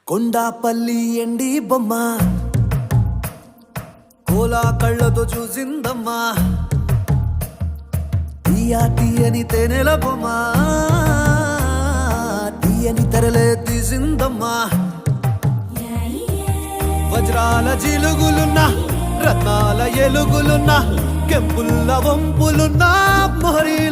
కొండాపల్లి ఎండి బొమ్మ కోలా కళ్ళతో చూసిందమ్మా తీయని తేనెల బొమ్మ తీయని తెరలే తీసిందమ్మా వజ్రాల జిలుగులున్నా రత్నాల ఎలుగులున్నా కెంపుల్ల వంపులున్నా మొహరీల